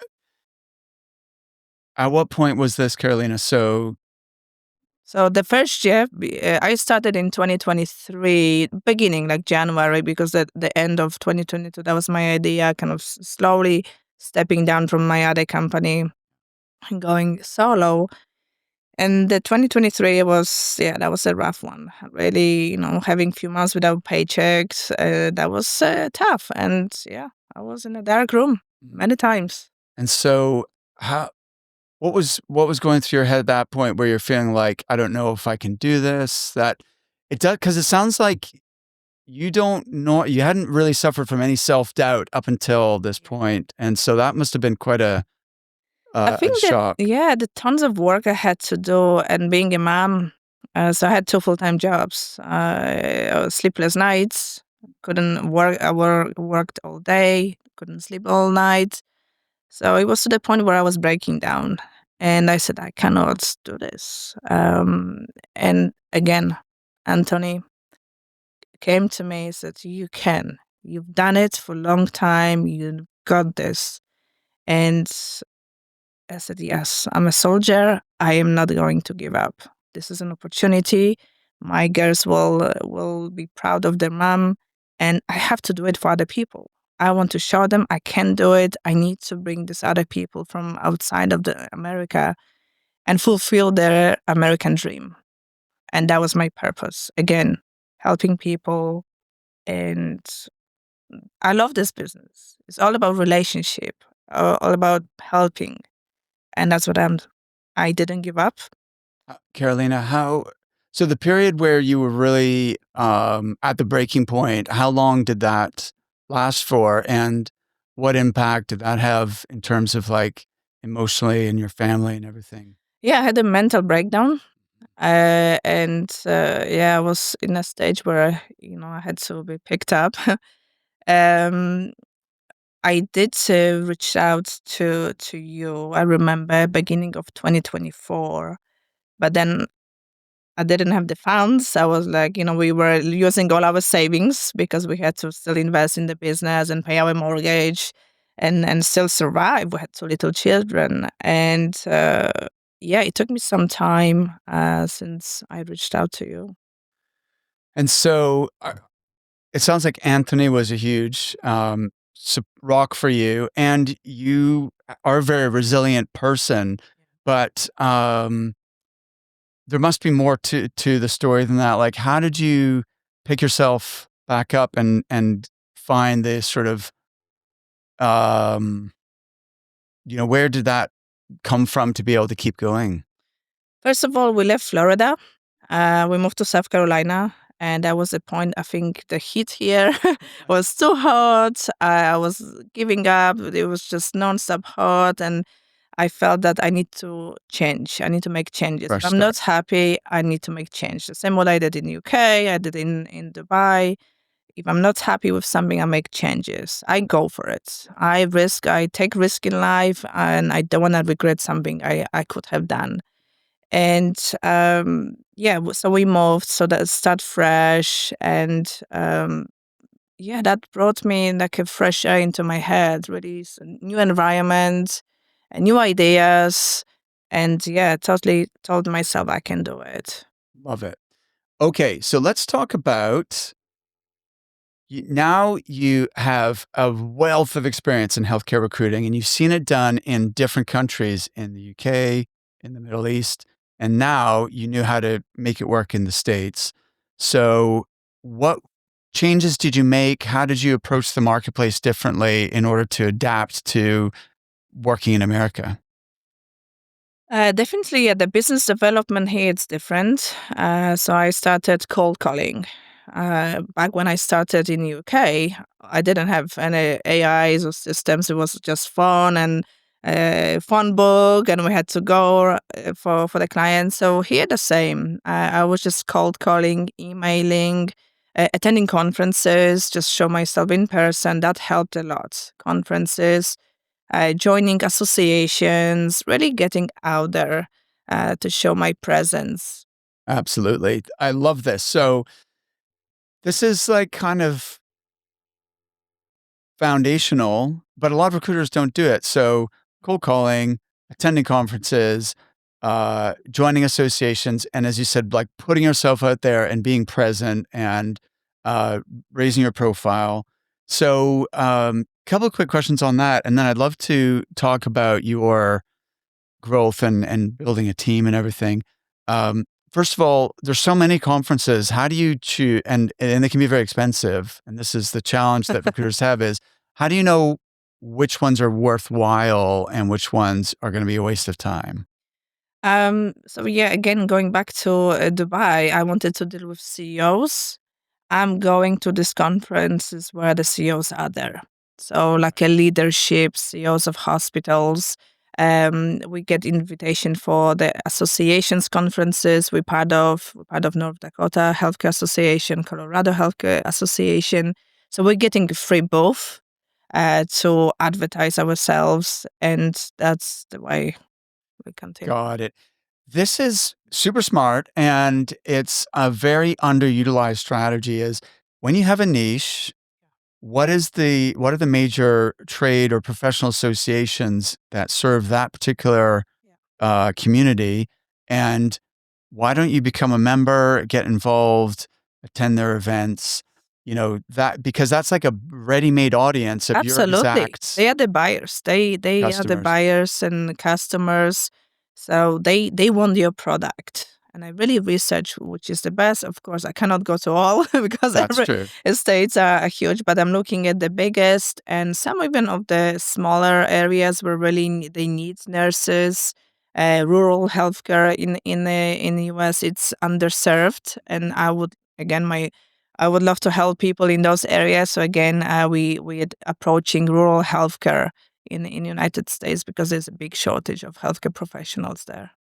what point was this, Carolina? So So the first year, I started in 2023, beginning like January, because at the end of 2022, that was my idea, kind of slowly stepping down from my other company and going solo. And the 2023 was, yeah, that was a rough one. Really, having few months without paychecks, that was tough. And yeah, I was in a dark room many times. and so how what was going through your head at that point where you're feeling like, I don't know if I can do this? That it does because it sounds like you hadn't really suffered from any self-doubt up until this point, and so that must have been quite I a think that, shock. yeah, the tons of work I had to do and being a mom. So I had 2 full-time jobs, sleepless nights, couldn't work. Worked all day, couldn't sleep all night. So it was to the point where I was breaking down, and I said, I cannot do this. And again, Anthony came to me and said, you can. You've done it for a long time. You got this. And I said, yes, I'm a soldier. I am not going to give up. This is an opportunity. My girls will be proud of their mom, and I have to do it for other people. I want to show them I can do it. I need to bring these other people from outside of the America and fulfill their American dream. And that was my purpose. Again, helping people and I love this business. It's all about relationship, all about helping, and that's what I didn't give up. Carolina, so the period where you were really, at the breaking point, how long did that last for, and what impact did that have in terms of, like, emotionally and your family and everything? Yeah, I had a mental breakdown, and yeah, I was in a stage where I had to be picked up. um, I did reach out to you. I remember beginning of 2024, but then I didn't have the funds. I was like, we were using all our savings because we had to still invest in the business and pay our mortgage and still survive. We had two little children. And yeah, it took me some time since I reached out to you. And so, it sounds like Anthony was a huge, rock for you, and you are a very resilient person, but, there must be more to the story than that. Like, how did you pick yourself back up and find this sort of, um, where did that come from to be able to keep going? First of all, we left Florida. We moved to South Carolina. And that was the point. I think the heat here was too hot. I was giving up. It was just nonstop hot. And I felt that I need to change. I need to make changes. If Fresh I'm start. not happy, I need to make change. The same what I did in UK, I did in Dubai. If I'm not happy with something, I make changes. I go for it. I take risk in life, and I don't want to regret something I could have done. And yeah, so we moved so that start fresh, and yeah, that brought me like a fresh air into my head. Really, new environment, and new ideas, and yeah, totally told myself I can do it. Love it. Okay, so let's talk about now you have a wealth of experience in healthcare recruiting, and you've seen it done in different countries in the UK, in the Middle East, and now you knew how to make it work in the States. So, what changes did you make? How did you approach the marketplace differently in order to adapt to working in America? Definitely, the business development here it's different. So I started cold calling. Back when I started in UK, I didn't have any AIs or systems. It was just phone and phone book, and we had to go for the client. So here the same. I was just cold calling, emailing, attending conferences, just show myself in person. That helped a lot. Conferences, joining associations, really getting out there to show my presence. Absolutely. I love this. So, this is like kind of foundational, but a lot of recruiters don't do it. So, cold calling, attending conferences, joining associations, and as you said, like putting yourself out there and being present and uh, raising your profile. So, couple of quick questions on that, and then I'd love to talk about your growth and building a team and everything. First of all, there's so many conferences. How do you choose? And they can be very expensive. And this is the challenge that recruiters have: is how do you know which ones are worthwhile and which ones are going to be a waste of time? So yeah, again, going back to Dubai, I wanted to deal with CEOs. I'm going to these conferences where the CEOs are there. So like a leadership, CEOs of hospitals. We get invitation for the associations conferences. We're part of North Dakota Healthcare Association, Colorado Healthcare Association. So we're getting free both to advertise ourselves, and that's the way we continue. Got it. This is super smart, and it's a very underutilized strategy. Is when you have a niche, what are the major trade or professional associations that serve that particular Yeah. community, and why don't you become a member, get involved, attend their events? That because that's like a ready-made audience of your Absolutely. exact They are the buyers. They are the customers. buyers and customers. So they want your product. and I really research which is the best. Of course, I cannot go to all because That's every true. states are huge, but I'm looking at the biggest and some even of the smaller areas where really they need nurses. Rural healthcare in the US, it's underserved, and I would love to help people in those areas. So again, we're approaching rural healthcare in United States because there's a big shortage of healthcare professionals there.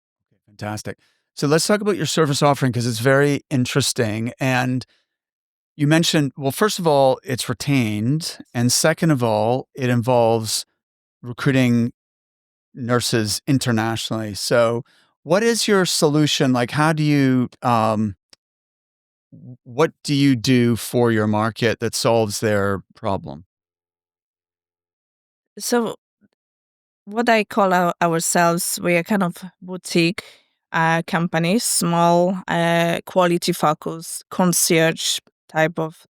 Fantastic. So let's talk about your service offering because it's very interesting. And you mentioned, well, first of all, it's retained. And second of all, it involves recruiting nurses internationally. So, what is your solution? Like, what do you do for your market that solves their problem? So what I call ourselves, we are kind of boutique company, small, quality focus, concierge type of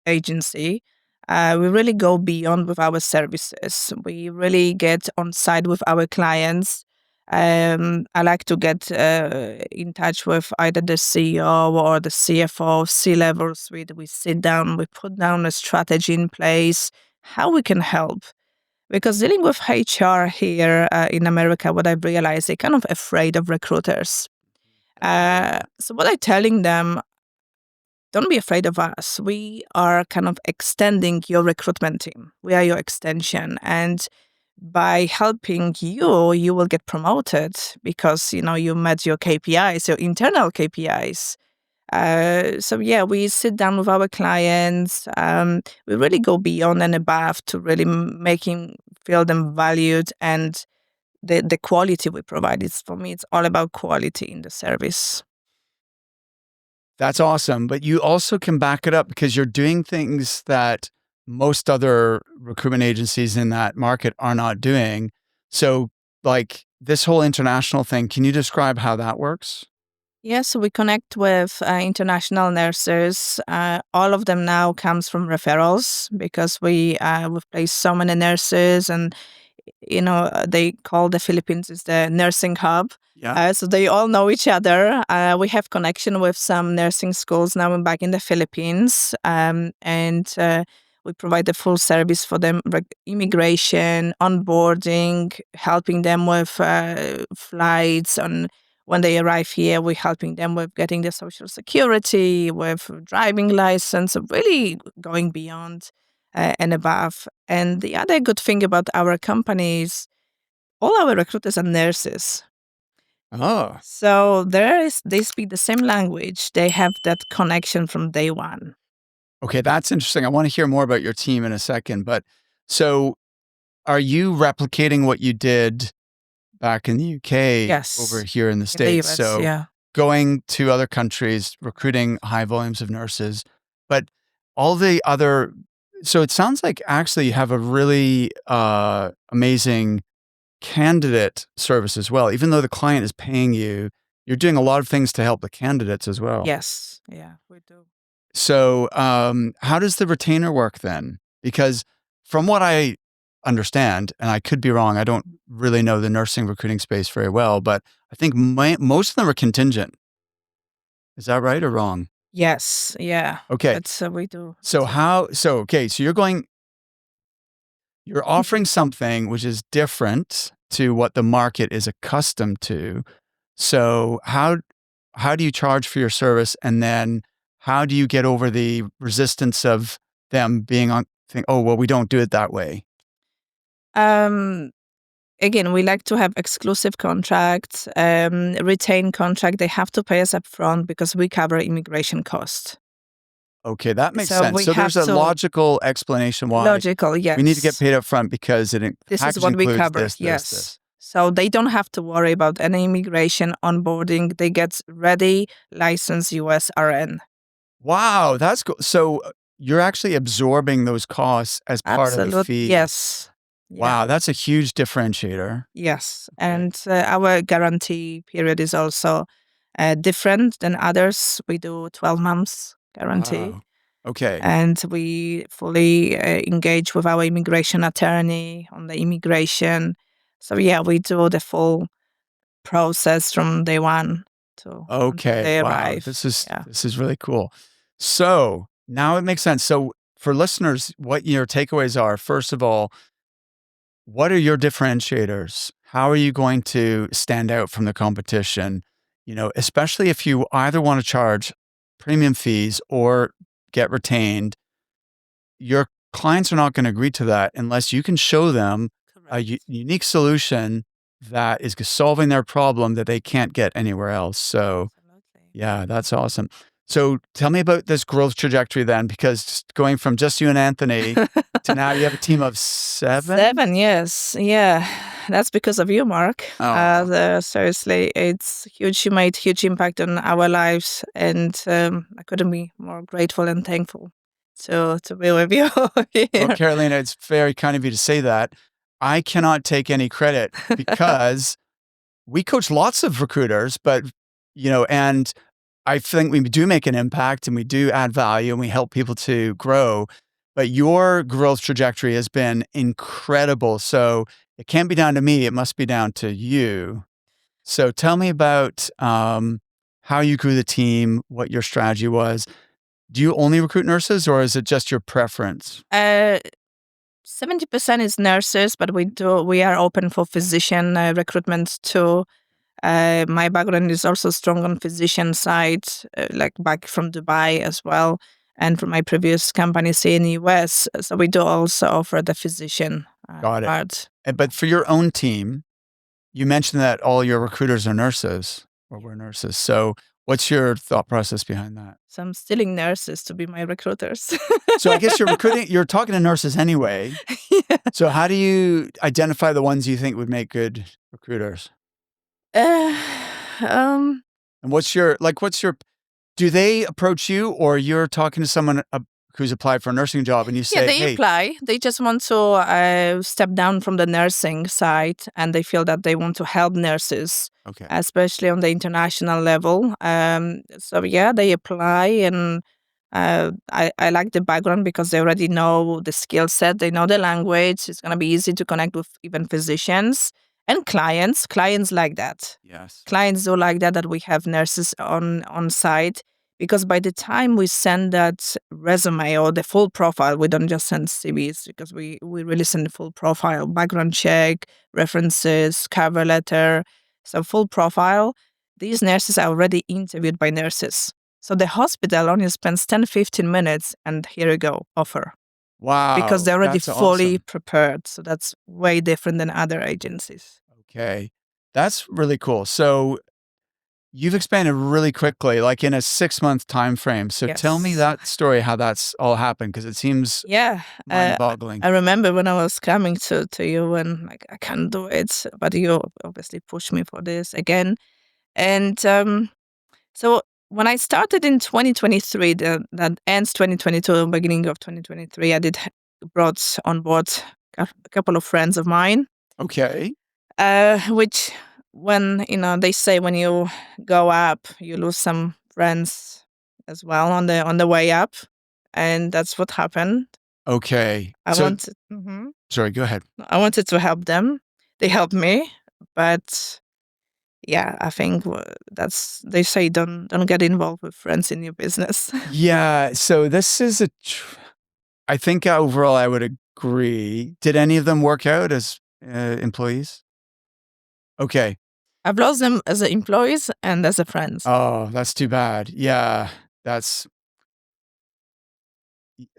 agency. We really go beyond with our services. We really get on site with our clients. I like to get in touch with either the CEO or the CFO, C levels. We sit down, we put down a strategy in place, how we can help. Because dealing with HR here in America, what I've realized, they're kind of afraid of recruiters. That's true. So what I'm telling them, don't be afraid of us. We are kind of extending your recruitment team. We are your extension. And by helping you, you will get promoted because, you met your KPIs, your internal KPIs. So yeah, we sit down with our clients. We really go beyond and above to really making feel them valued and the quality we provide. It's for me, it's all about quality in the service. That's awesome, but you also can back it up because you're doing things that most other recruitment agencies in that market are not doing. So, like this whole international thing, can you describe how that works? Yes, we connect with international nurses. All of them now comes from referrals because we've placed so many nurses, and they call the Philippines is the nursing hub. Yeah. So they all know each other. We have connection with some nursing schools now and back in the Philippines, and we provide the full service for them: immigration, onboarding, helping them with flights on when they arrive here. We're helping them with getting their social security, with driving license, so really going beyond and above. And the other good thing about our company is all our recruiters are nurses. Oh, So they speak the same language. They have that connection from day one. okay. That's interesting. I want to hear more about your team in a second. But so are you replicating what you did back in the UK over Yes. here in the In the States? US, So yeah. going to other countries, recruiting high volumes of nurses, but all the other, so it sounds like actually you have a really amazing candidate service as well. Even though the client is paying you, you're doing a lot of things to help the candidates as well. Yes. Yeah, we do. So, how does the retainer work then? Because from what I understand, and I could be wrong, I don't really know the nursing recruiting space very well, but I think most of them are contingent. Is that right or wrong? Yes. Yeah. Okay. That's we do. So okay, so you're offering something which is different to what the market is accustomed to. So how do you charge for your service? And then how do you get over the resistance of them being on think, oh, well, we don't do it that way? Um Again, we like to have exclusive contracts, retain contract. They have to pay us upfront because we cover immigration costs. Okay, that makes So sense. we So have there's a to logical explanation why logical, we need to get yes. paid up front because This is package what we includes cover, this, this, this. yes. So they don't have to worry about any immigration onboarding. They get ready, licensed US RN. Wow, that's cool. So you're actually absorbing those costs as part of the Absolute, fee. yes. Yeah, Wow, that's a huge differentiator. yes. Okay. And our guarantee period is also different than others. We do 12 months guarantee. Wow. Okay. And we fully engage with our immigration attorney on the immigration. So yeah, we do the full process from day one until Okay. they Wow. arrive. Yeah. This is really cool. So now it makes sense. So for listeners, what your takeaways are, first of all, what are your differentiators? How are you going to stand out from the competition? You know, especially if you either want to charge premium fees or get retained, your clients are not going to agree to that unless you can show them a Correct. unique solution that is solving their problem that they can't get anywhere else. So, Absolutely. yeah, that's awesome. So, tell me about this growth trajectory then, because going from just you and Anthony to now you have a team of 7? 7 years. Yeah. That's because of you, Mark. Oh, Seriously, it's huge. You made huge impact on our lives, and I couldn't be more grateful and thankful to be with you well, here. Carolina, it's very kind of you to say that. I cannot take any credit because we coach lots of recruiters, but, and I think we do make an impact and we do add value and we help people to grow. But your growth trajectory has been incredible. So it can't be down to me. It must be down to you. So tell me about how you grew the team, what your strategy was. Do you only recruit nurses or is it just your preference? uh, 70% is nurses, but we are open for physician recruitment too. My background is also strong on physician side, like back from Dubai as well, and from my previous companies in US. So we do also offer the physician Got it. part. But for your own team, you mentioned that all your recruiters are nurses or Yeah. were nurses. So what's your thought process behind that? So I'm stealing nurses to be my recruiters. So I guess you're talking to nurses anyway. Yeah. So how do you identify the ones you think would make good recruiters? Uh, um, And what's your do they approach you or you're talking to someone who's applied for a nursing job and you Yeah, say, they "Hey, apply. They just want to step down from the nursing side, and they feel that they want to help nurses, okay. especially on the international level. So yeah, they apply, and I like the background because they already know the skill set. They know the language. It's gonna be easy to connect with even physicians and clients. Clients like that. Yes. Clients do like that we have nurses on site because by the time we send that resume or the full profile, we don't just send CVs because we really send the full profile, background check, references, cover letter, so full profile. These nurses are already interviewed by nurses. So the hospital only spends 10-15 minutes and here you go, offer. Because Wow, they're already that's fully awesome. prepared. So that's way different than other agencies. Okay. That's really cool. So you've expanded really quickly, like in a 6-month time frame. So tell me Yes. that story, how that's all happened, because it seems Yeah, mind-boggling. I remember when I was coming to you and like I can't do it, but you obviously pushed me for this again. And so when I started in 2023, that ends 2022, beginning of 2023, I did brought on board a couple of friends of mine, Okay. which when they say when you go up, you lose some friends as well on the way up, and that's what happened. Okay. I So wanted mhm. sorry, go ahead. I wanted to help them. They helped me, but yeah, I think that's they say don't get involved with friends in your business. Yeah, so this is I think overall I would agree. Did any of them work out as, employees? Okay. I've lost them as a employees and as a friends. Oh, that's too bad. Yeah, that's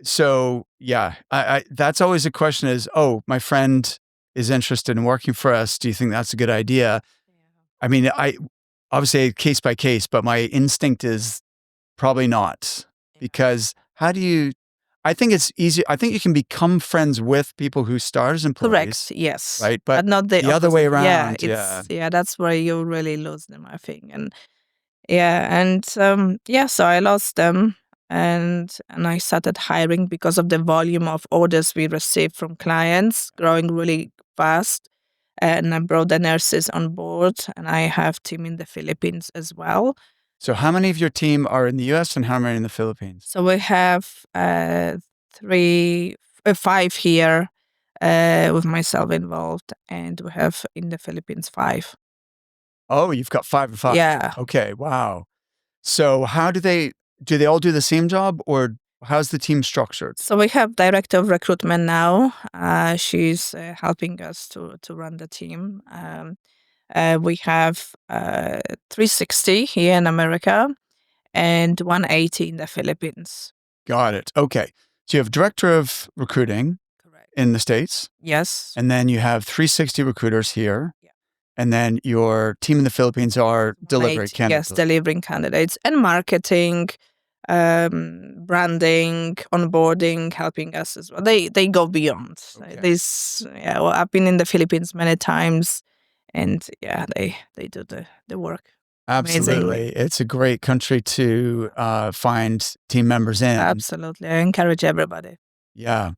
so, yeah, I that's always a question is, "Oh, my friend is interested in working for us. Do you think that's a good idea?" I mean, I obviously case by case, but my instinct is probably not Yeah. because how do you I think it's easy I think you can become friends with people who start as Correct. employees, Yes, right? But but not the the other way opposite. Yeah, around, yeah. that's where you really lose them, I think, and yeah, and yeah, so I lost them and I started hiring because of the volume of orders we received from clients growing really fast. And I brought the nurses on board and I have team in the Philippines as well. So how many of your team are in the US and how many in the Philippines? So we have five here with myself involved, and we have in the Philippines five. Oh, you've got 5 and 5. Yeah. Okay, wow. So how do they all do the same job, or how's the team structured? So we have director of recruitment now. She's helping us to run the team. We have 360 here in America and 180 in the Philippines. Got it. Okay. So you have director of recruiting Correct. in the States, Yes. and then you have 360 recruiters here, Yeah. and then your team in the Philippines are delivery 180, candidate yes, delivery. delivering candidates and marketing, branding, onboarding, helping us as well. They go beyond. Okay. This, yeah. Well, I've been in the Philippines many times, and yeah, they do the work amazingly. Absolutely. It's a great country to find team members in. Absolutely, I encourage everybody. Yeah.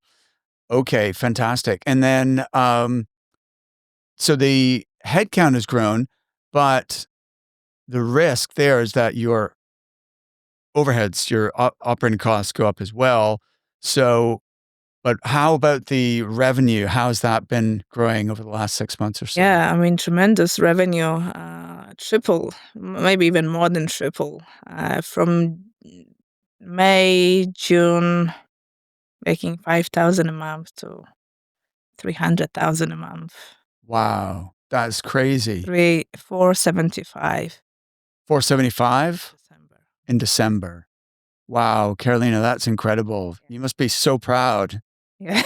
Okay, fantastic. And then, so the headcount has grown, but the risk there is that your overheads, your operating costs go up as well. So, but how about the revenue? How's that been growing over the last 6 months or so? Yeah, I mean, tremendous revenue, triple, maybe even more than triple, from May, June, making 5,000 a month to 300,000 a month. Wow, that's crazy. 475 475 December. in December. Wow, Carolina, that's incredible. You must be so proud. Yeah.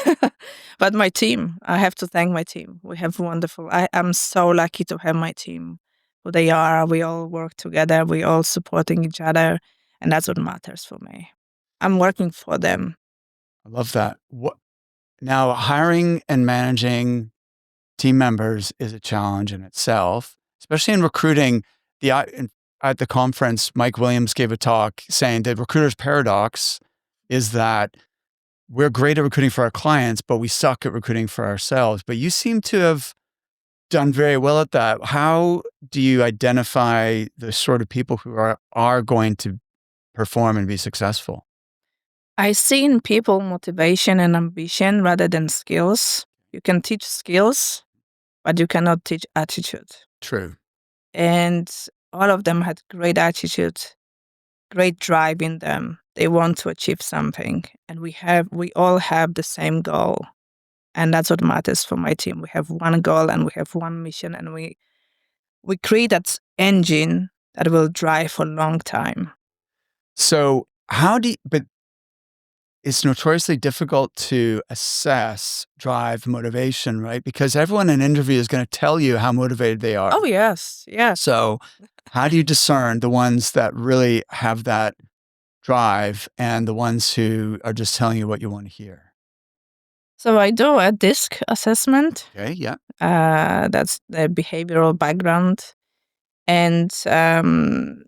But my team, I have to thank my team. We have wonderful. I am so lucky to have my team. Who they are. We all work together. We all supporting each other, and that's what matters for me. I'm working for them. I love that. What now, hiring and managing team members is a challenge in itself, especially in recruiting. At the conference, Mike Williams gave a talk saying the recruiter's paradox is that we're great at recruiting for our clients, but we suck at recruiting for ourselves. But you seem to have done very well at that. How do you identify the sort of people who are going to perform and be successful? I see in people motivation and ambition rather than skills. You can teach skills, but you cannot teach attitude. True. And all of them had great attitude, great drive in them. They want to achieve something, and we all have the same goal, and that's what matters for my team. We have one goal and we have one mission, and we create that engine that will drive for a long time. So but it's notoriously difficult to assess drive motivation, right? Because everyone in an interview is going to tell you how motivated they are. Oh yes, yes. So how do you discern the ones that really have that drive and the ones who are just telling you what you want to hear? So I do a DISC assessment. Okay, yeah. That's the behavioral background. And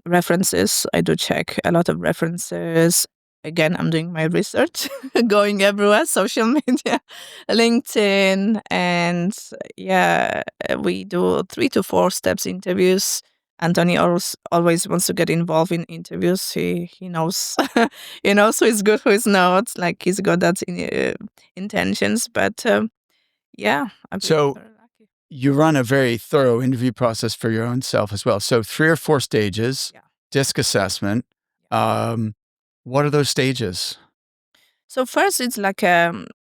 references, I do check a lot of references. Again, I'm doing my research, going everywhere, social media, LinkedIn, and yeah, we do 3 to 4 steps interviews. Anthony always wants to get involved in interviews. He knows, he knows who is good, who is not. Like he's got that intentions, but yeah, I've been So very lucky. you run a very thorough interview process for your own self as well. So 3 or 4 stages, Yeah. disc assessment. Um, what are those stages? So first, it's like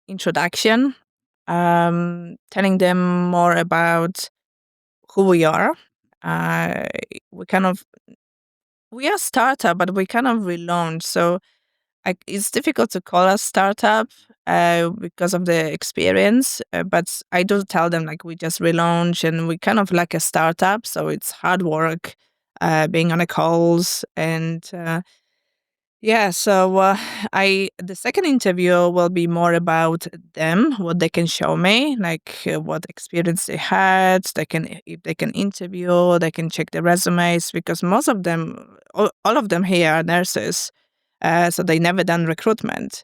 introduction, telling them more about who we are. Uh, we kind of we are startup, but we kind of relaunch. So it's difficult to call us startup because of the experience. But I do tell them like we just relaunch and we kind of like a startup. So it's hard work, being on the calls and. Yeah, so I the second interview will be more about them, what they can show me, like what experience they had. They can if they can interview, they can check the resumes because most of them, all of them here are nurses, so they never done recruitment.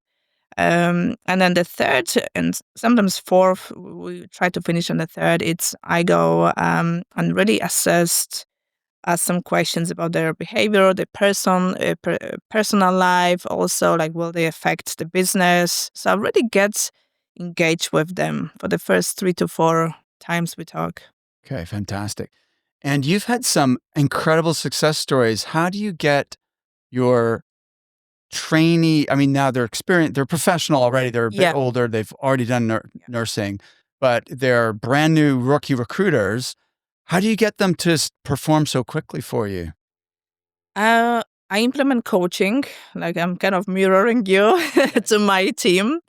And then the third and sometimes fourth, we try to finish on the third. It's I go and really assess ask some questions about their behavior, their personal life, also like will they affect the business. So I really get engaged with them for the first 3 to 4 times we talk. Okay, fantastic. And you've had some incredible success stories. How do you get your trainee? I mean, now they're experienced, they're professional already, they're a bit Yeah. older, they've already done Yeah. nursing, but they're brand new rookie recruiters. How do you get them to perform so quickly for you? I implement coaching, like I'm kind of mirroring you Okay. to my team.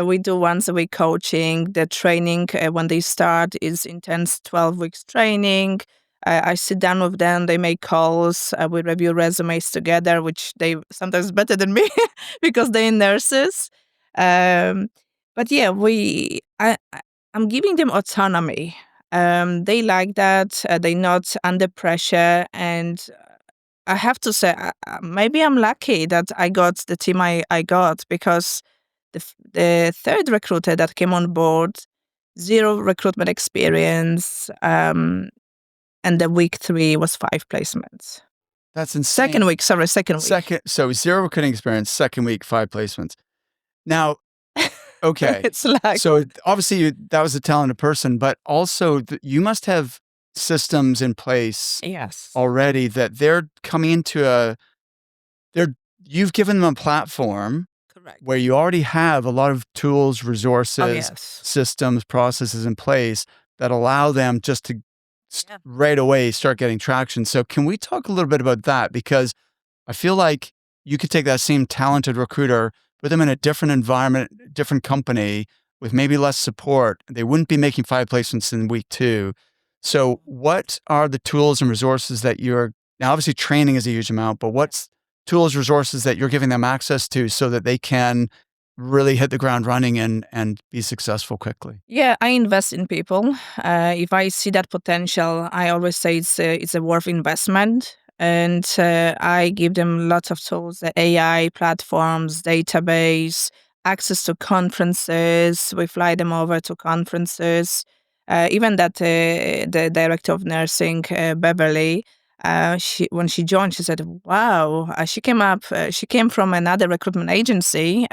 We do once a week coaching. The training when they start is intense 12 weeks training. I sit down with them. They make calls. We review resumes together, which they sometimes better than me because they're nurses. Um, but yeah, I'm giving them autonomy. They like that. They're not under pressure, and I have to say, maybe I'm lucky that I got the team I got because the third recruiter that came on board, zero recruitment experience, and the week 3 was 5 placements. That's Second insane. week, sorry, second week. So 0 recruiting experience, second week, 5 placements. Now, okay. It's like So obviously that was a talented person, but also you must have systems in place yes. already that they're coming into they're you've given them a platform Correct. where you already have a lot of tools, Oh, resources, yes. systems, processes in place that allow them just to Yeah. right away start getting traction. So can we talk a little bit about that? Because I feel like you could take that same talented recruiter, put them in a different environment, different company with maybe less support. They wouldn't be making 5 placements in week 2. So what are the tools and resources that you're now obviously training is a huge amount, but what's tools, resources that you're giving them access to so that they can really hit the ground running and be successful quickly? Yeah, I invest in people. If I see that potential, I always say it's a worth investment, and I give them lots of tools: the AI platforms, database, access to conferences. We fly them over to conferences. Even that the director of nursing, Beverly. When she joined, she said, "Wow!" She came from another recruitment agency.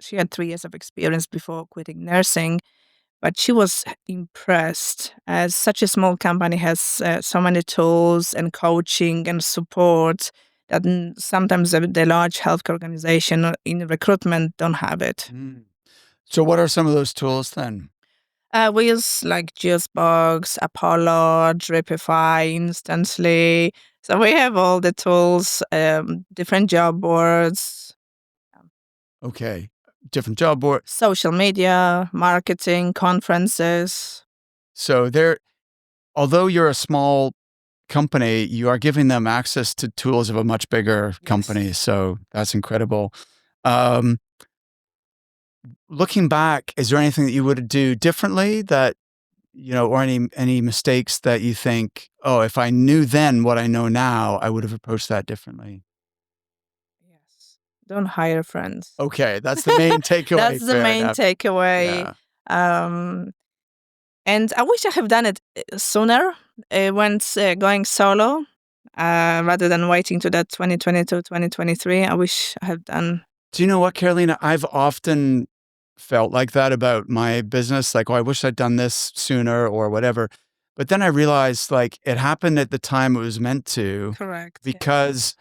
She had 3 years of experience before quitting nursing, but she was impressed as such a small company has so many tools and coaching and support that sometimes the large healthcare organization in recruitment don't have it. Mm. So what are some of those tools then? We use like Juicebox, Apollo, Dripify, Instantly. So we have all the tools, different job boards, Okay. Different job board. social media, marketing, conferences. So there, although you're a small company, you are giving them access to tools of a much bigger company. Yes. So that's incredible. Um, Looking back, is there anything that you would do differently that, or any mistakes that you think, oh, if I knew then what I know now, I would have approached that differently? Yes. Don't hire friends. Okay, that's the main That's takeaway. the Fair main enough. takeaway. Yeah. Um, and I wish I have done it sooner when going solo rather than waiting to that 2022, 2023. I wish I had done. Do you know what, Carolina? I've often felt like that about my business. Like, oh, I wish I'd done this sooner or whatever. But then I realized like it happened at the time it was meant to Correct. Yeah. because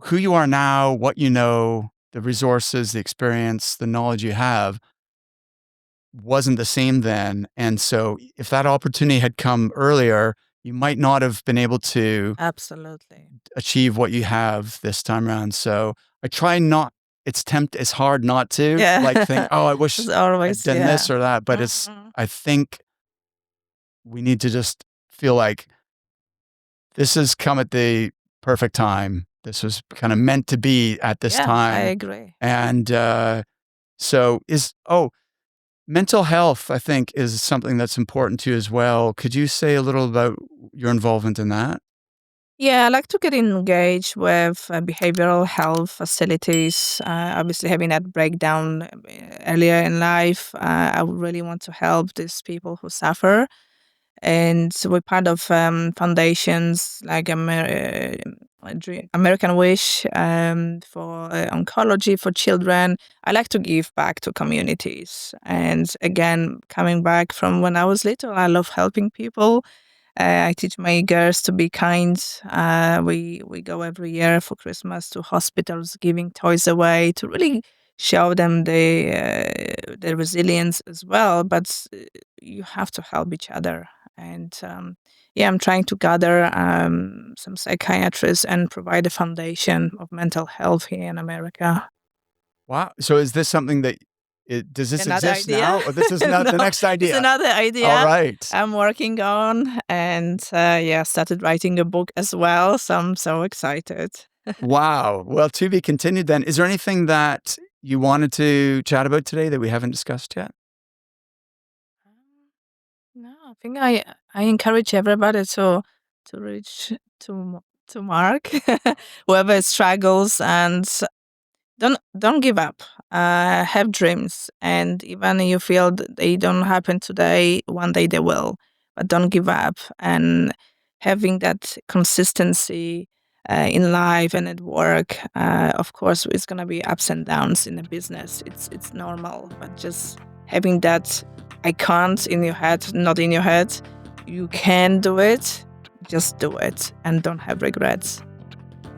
who you are now, what you know, the resources, the experience, the knowledge you have wasn't the same then. And so if that opportunity had come earlier, you might not have been able to Absolutely. achieve what you have this time around. So I try not it's hard not to like think, Yeah. "Oh, I wish It's I'd always, done yeah. this or that," but Mhm. I think we need to just feel like this has come at the perfect time. This was kind of meant to be at this Yeah, I time. agree. And, so mental health, I think, is something that's important to you as well. Could you say a little about your involvement in that? Yeah, I like to get engaged with behavioral health facilities. Obviously, having that breakdown earlier in life, I would really want to help these people who suffer. And so we're part of foundations like American Wish for oncology for children. I like to give back to communities. And again, coming back from when I was little, I love helping people. I teach my girls to be kind. We go every year for Christmas to hospitals, giving toys away to really show them the resilience as well. But you have to help each other. And yeah, I'm trying to gather some psychiatrists and provide a foundation of mental health here in America. Wow. So is this something that does this Another exist idea? now? Or this is not the No, next it's idea? another All idea right. I'm working on, and yeah, started writing a book as well. So I'm so excited. Wow. Well, to be continued then. Is there anything that you wanted to chat about today that we haven't discussed yet? No, I think I encourage everybody to reach to Mark, whoever struggles, and don't give up. Have dreams, and even you feel that they don't happen today, one day they will. But don't give up, and having that consistency in life and at work. Of course, it's gonna be ups and downs in a business. It's normal, but just having that I can't in your head, not in your head. You can do it. Just do it, and don't have regrets.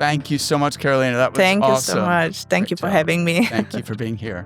Thank you so much, Karolina. That was Thank you so awesome. much. Thank Great you for job. having me. Thank you for being here.